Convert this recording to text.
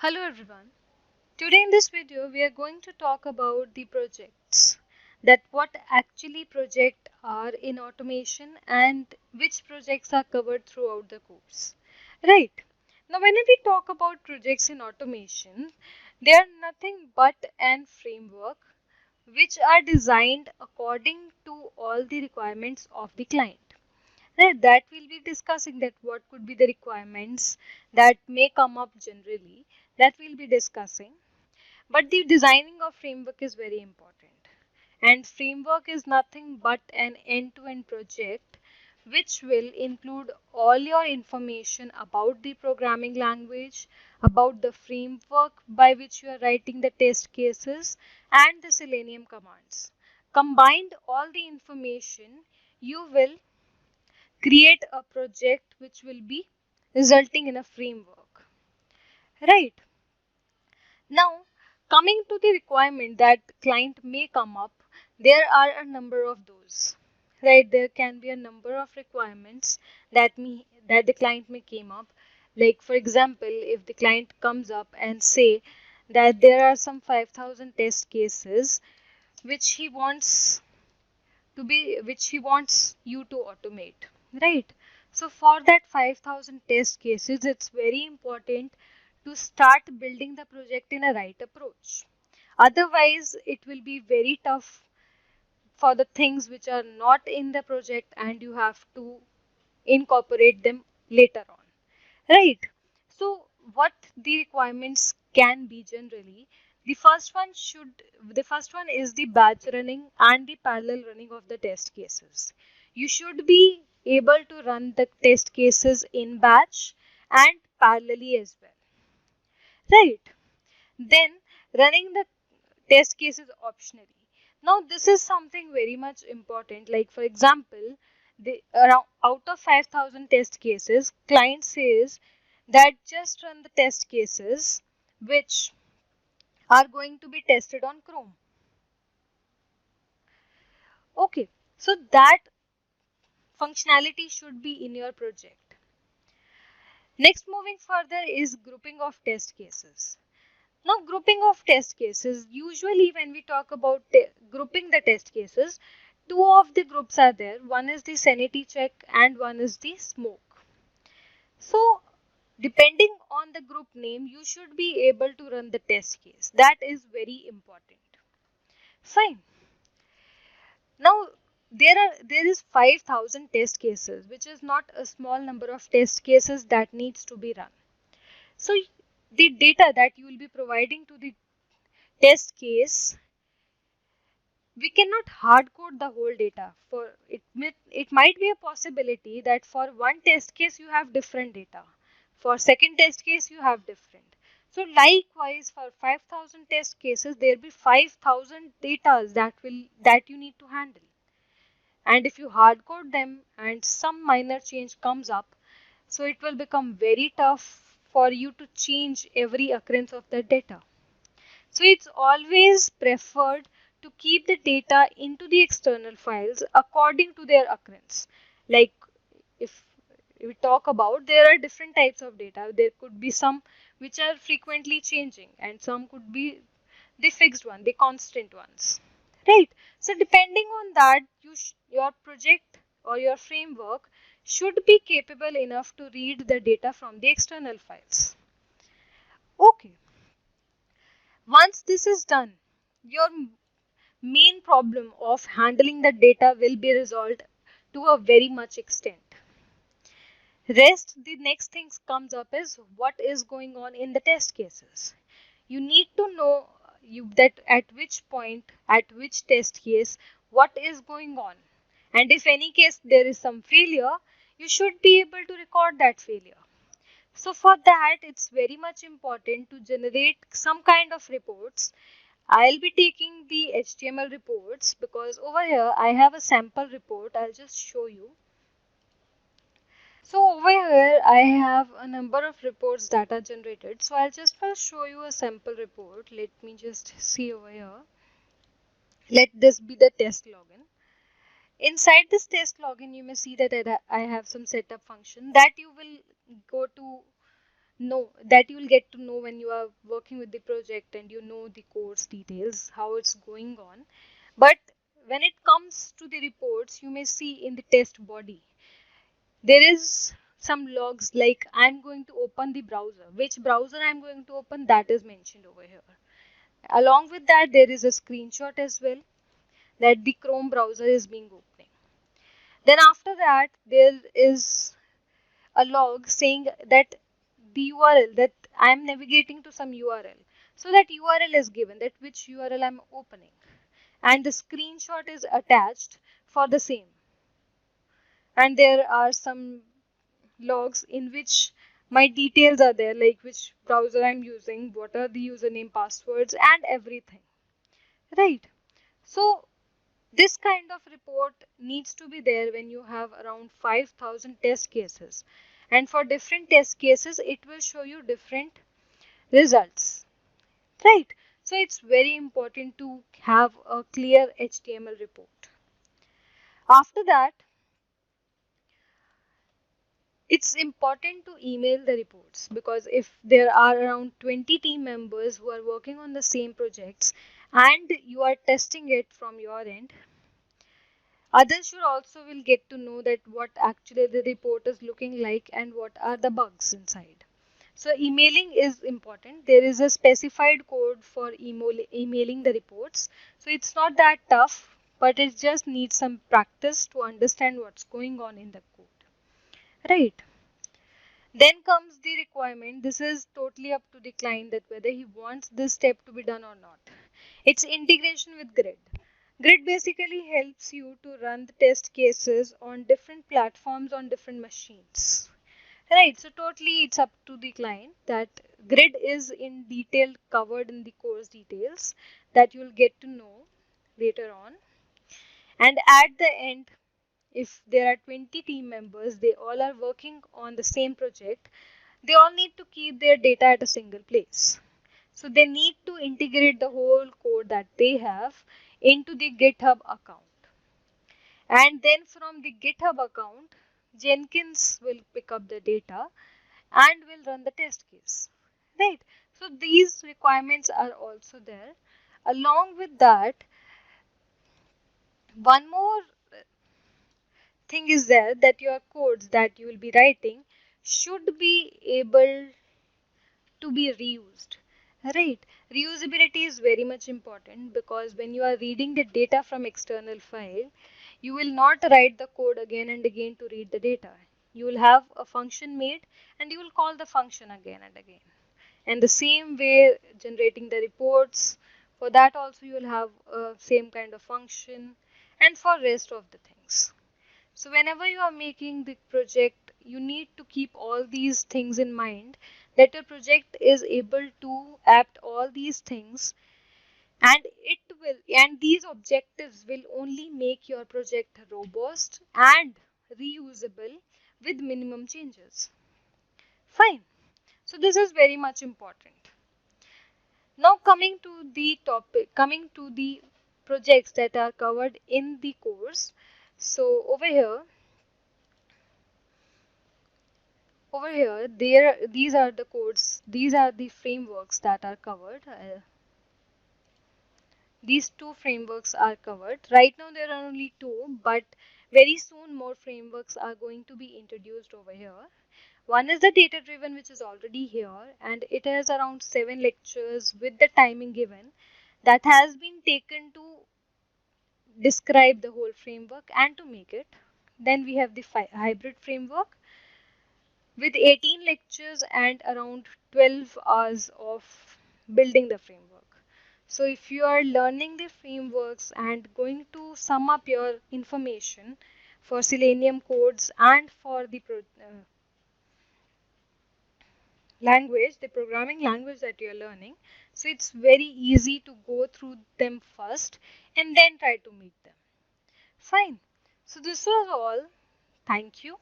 Hello everyone. Today in this video we are going to talk about the projects, that what actually projects are in automation and which projects are covered throughout the course. Right. Now when we talk about projects in automation, they are nothing but an framework which are designed according to all the requirements of the client. Right, that we'll be discussing that what could be the requirements that may come up generally, that we'll be discussing. But the designing of framework is very important. And framework is nothing but an end-to-end project which will include all your information about the programming language, about the framework by which you are writing the test cases and the Selenium commands. Combined all the information, you will create a project which will be resulting in a framework. Right. Now, coming to the requirement that client may come up, there are a number of those. Right, there can be a number of requirements that the client may came up. Like for example, if the client comes up and say that there are some 5,000 test cases which he wants which he wants you to automate, right? So for that 5,000 test cases, it's very important to start building the project in a right approach. Otherwise it will be very tough for the things which are not in the project and you have to incorporate them later on, right? So what the requirements can be generally, the first one is the batch running and the parallel running of the test cases. You should be able to run the test cases in batch and parallelly as well, right? Then running the test cases optionally. Now this is something very much important. Like for example, the around out of 5,000 test cases, client says that just run the test cases which are going to be tested on Chrome. Okay, so that functionality should be in your project. Next, moving further is grouping of test cases. Now, grouping of test cases, usually when we talk about grouping the test cases, two of the groups are there. One is the sanity check and one is the smoke. So, depending on the group name, you should be able to run the test case. That is very important. Fine. Now, there is 5,000 test cases, which is not a small number of test cases that needs to be run. So, the data that you will be providing to the test case, we cannot hard code the whole data. For it might be a possibility that for one test case you have different data, for second test case you have different. So likewise, for 5,000 test cases there will be 5,000 data that you need to handle, and if you hard code them and some minor change comes up, so it will become very tough for you to change every occurrence of the data. So it's always preferred to keep the data into the external files according to their occurrence. Like if we talk about, there are different types of data. There could be some which are frequently changing and some could be the fixed one, the constant ones. Right. So depending on that, your project or your framework should be capable enough to read the data from the external files. Okay. Once this is done, your main problem of handling the data will be resolved to a very much extent. The next thing comes up is what is going on in the test cases. You need to know that at which point, at which test case, what is going on. And if any case there is some failure, you should be able to record that failure. So for that, it's very much important to generate some kind of reports. I'll be taking the HTML reports because over here I have a sample report. I'll just show you. So over here I have a number of reports that are generated. So I'll just first show you a sample report. Let me just see over here. Let this be the test login. Inside this test login, you may see that I have some setup function that you will go to know that you'll get to know when you are working with the project and you know the course details, how it's going on. But when it comes to the reports, you may see in the test body, there is some logs like I'm going to open the browser. Which browser I'm going to open, that is mentioned over here. Along with that, there is a screenshot as well that the Chrome browser is being opening. Then after that, there is a log saying that the URL that I am navigating to some URL. So that URL is given, that which URL I am opening, and the screenshot is attached for the same. And there are some logs in which my details are there, like which browser I'm using, what are the username, passwords, and everything. Right. So this kind of report needs to be there when you have around 5,000 test cases. And for different test cases, it will show you different results. Right. So it's very important to have a clear HTML report. After that, it's important to email the reports, because if there are around 20 team members who are working on the same projects and you are testing it from your end, others should also will get to know that what actually the report is looking like and what are the bugs inside. So emailing is important. There is a specified code for emailing the reports. So it's not that tough, but it just needs some practice to understand what's going on in the code. Right. Then comes the requirement. This is totally up to the client that whether he wants this step to be done or not. It's integration with Grid. Grid basically helps you to run the test cases on different platforms on different machines. Right, so totally it's up to the client. That Grid is in detail covered in the course details that you'll get to know later on. And at the end, if there are 20 team members, they all are working on the same project, they all need to keep their data at a single place. So they need to integrate the whole code that they have into the GitHub account. And then from the GitHub account, Jenkins will pick up the data and will run the test case. Right. So these requirements are also there. Along with that, one more thing is there, that your codes that you will be writing should be able to be reused. Right. Reusability is very much important, because when you are reading the data from external file, you will not write the code again and again to read the data. You will have a function made and you will call the function again and again. And the same way generating the reports, for that also you will have a same kind of function, and for rest of the things. So whenever you are making the project, you need to keep all these things in mind, that your project is able to apt all these things, and these objectives will only make your project robust and reusable with minimum changes. Fine. So this is very much important. Now coming to the projects that are covered in the course. So over here these are the codes, these are the frameworks that are covered. These two frameworks are covered. Right now there are only two, but very soon more frameworks are going to be introduced over here. One is the data driven, which is already here, and it has around 7 lectures with the timing given, that has been taken to describe the whole framework and to make it. Then we have the hybrid framework with 18 lectures and around 12 hours of building the framework. So if you are learning the frameworks and going to sum up your information for Selenium codes and for the language, the programming language that you are learning, so it's very easy to go through them first and then try to meet them. Fine. So this was all. Thank you.